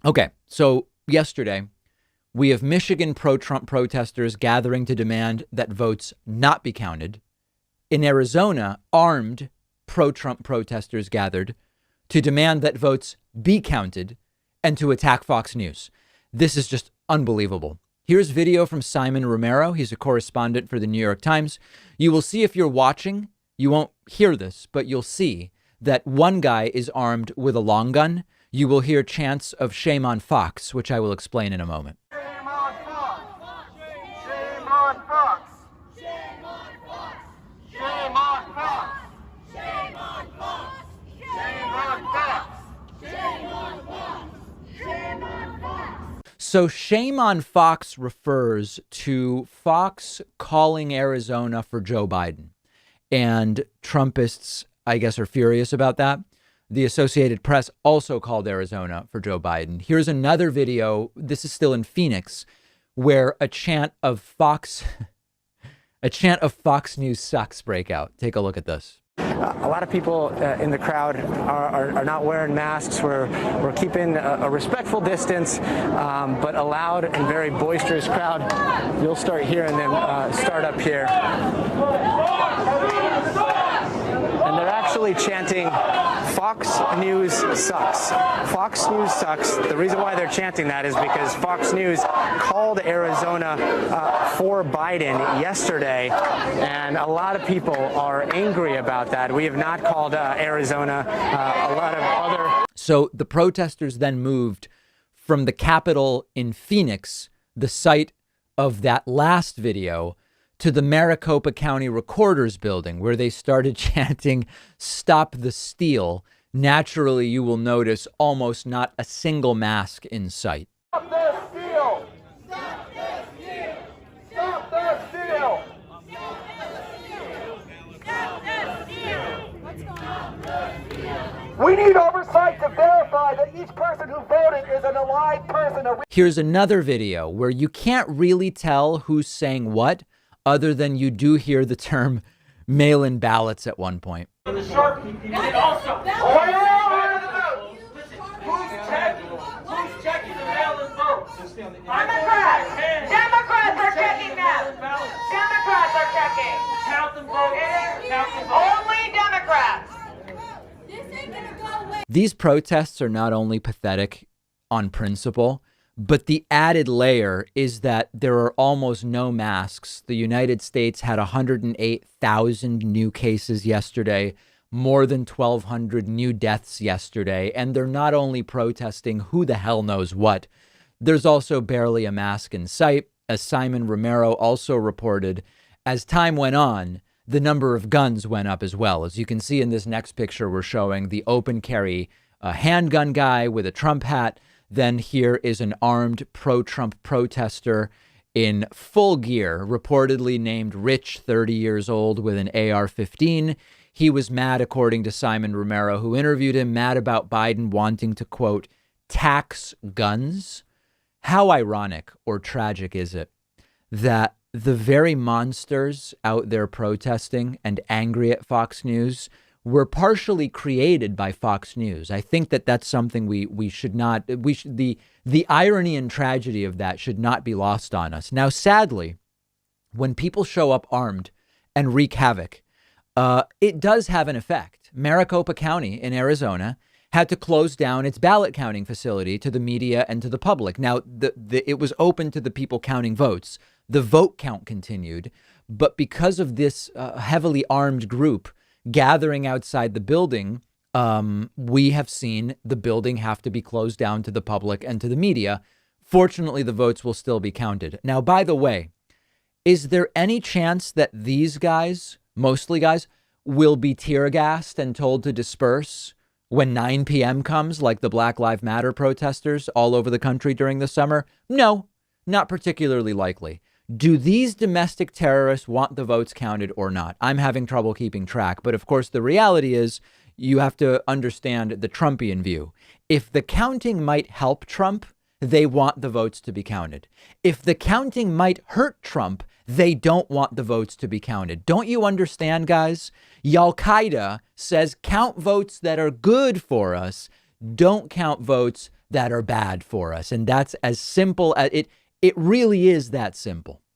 Okay, so yesterday, we have Michigan pro-Trump protesters gathering to demand that votes not be counted. In Arizona, armed pro-Trump protesters gathered to demand that votes be counted and to attack Fox News. This is just unbelievable. Here's video from Simon Romero. He's a correspondent for the New York Times. You will see if you're watching, you won't hear this, but you'll see that one guy is armed with a long gun. You will hear chants of shame on Fox, which I will explain in a moment. Shame on Fox! Shame on Fox! Shame on Fox! Shame on Fox! Shame on Fox! Shame on Fox! Shame on Fox! Shame on Fox! So shame on Fox refers to Fox calling Arizona for Joe Biden. And Trumpists, I guess, are furious about that. The Associated Press also called Arizona for Joe Biden. Here's another video. This is still in Phoenix, where a chant of Fox News sucks break out. Take a look at this. A lot of people in the crowd are not wearing masks. We're keeping a respectful distance, but a loud and very boisterous crowd. You'll start hearing them start up here. And they're actually chanting, Fox News sucks. Fox News sucks. The reason why they're chanting that is because Fox News called Arizona for Biden yesterday, and a lot of people are angry about that. We have not called Arizona. A lot of other. So the protesters then moved from the Capitol in Phoenix, the site of that last video, to the Maricopa County Recorder's Building, where they started chanting, "Stop the steal." Naturally, you will notice almost not a single mask in sight. Stop the steal! Stop the steal! Stop the steal! Stop the steal! We need oversight to verify that each person who voted is an alive person. Here's another video where you can't really tell who's saying what, other than you do hear the term mail-in ballots at one point. The Sharpie, and also, who's checking the mail-in votes? Democrats! Democrats are checking them! Democrats are checking! Count the votes! Count the votes! Only Democrats! This ain't gonna go away. These protests are not only pathetic on principle, but the added layer is that there are almost no masks. The United States had 108,000 new cases yesterday, more than 1,200 new deaths yesterday. And they're not only protesting who the hell knows what, there's also barely a mask in sight. As Simon Romero also reported, as time went on, the number of guns went up as well. As you can see in this next picture, we're showing the open carry handgun guy with a Trump hat. Then here is an armed pro-Trump protester in full gear, reportedly named Rich, 30 years old, with an AR-15. He was mad, according to Simon Romero, who interviewed him, mad about Biden wanting to, quote, tax guns. How ironic or tragic is it that the very monsters out there protesting and angry at Fox News were partially created by Fox News? I think that that's something we should not, the irony and tragedy of that should not be lost on us. Now, sadly, when people show up armed and wreak havoc, it does have an effect. Maricopa County in Arizona had to close down its ballot counting facility to the media and to the public. Now, it was open to the people counting votes. The vote count continued, but because of this heavily armed group gathering outside the building, we have seen the building have to be closed down to the public and to the media. Fortunately, the votes will still be counted. Now, by the way, is there any chance that these guys, mostly guys, will be tear gassed and told to disperse when 9 p.m. comes, like the Black Lives Matter protesters all over the country during the summer? No, not particularly likely. Do these domestic terrorists want the votes counted or not? I'm having trouble keeping track. But of course, the reality is you have to understand the Trumpian view. If the counting might help Trump, they want the votes to be counted. If the counting might hurt Trump, they don't want the votes to be counted. Don't you understand, guys? Al-Qaeda says count votes that are good for us. Don't count votes that are bad for us. And that's as simple as it really is that simple.